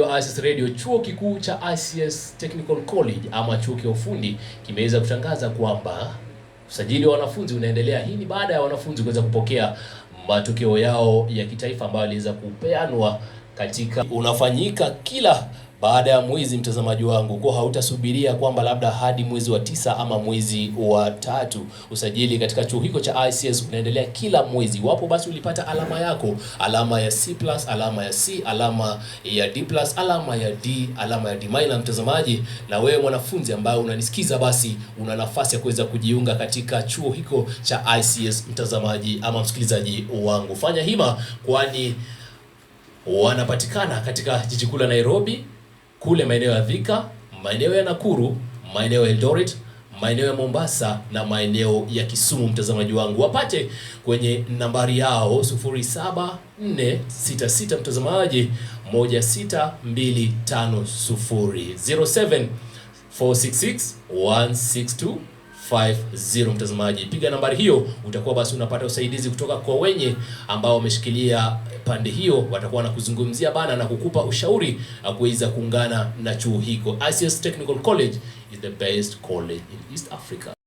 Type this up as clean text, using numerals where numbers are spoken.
wa ICS Radio, chuo kikuu cha ICS Technical College ama chuo cha ufundi kimeweza kutangaza kwamba usajili wa wanafunzi unaendelea. Hii ni baada ya wanafunzi kuweza kupokea matokeo yao ya kitaifa ambayo yaliweza kupeanwa unafanyika kila baada ya mwezi, mtazamaji wangu, kwa hautasubiria kwamba labda hadi mwezi wa 9 ama mwezi wa 3. Usajili katika chuo hicho cha ICS unaendelea kila mwezi. Wapo basi ulipata alama yako, alama ya C+, alama ya C, alama ya D+, alama ya D, alama ya D-, mtazamaji, na wewe mwanafunzi ambaye unanisikiza, basi una nafasi ya kuweza kujiunga katika chuo hicho cha ICS, mtazamaji ama msikilizaji wangu. Fanya hima, kwani wanapatikana katika jiji kuu la Nairobi, kule maeneo ya Thika, maeneo ya Nakuru, maeneo ya Eldoret, maeneo ya Mombasa na maeneo ya Kisumu, mtazamaji wangu. Wapate kwenye nambari yao 0746 mtazamaji 16250 0746616250 mtazamaji. Piga nambari hiyo, utakuwa basi unapata usaidizi kutoka kwa wenye ambao wameshikilia pande hiyo. Watakuwa na kuzungumzia bana na kukupa ushauri kuweza kuungana na chuo hiko. ICS Technical College is the best college in East Africa.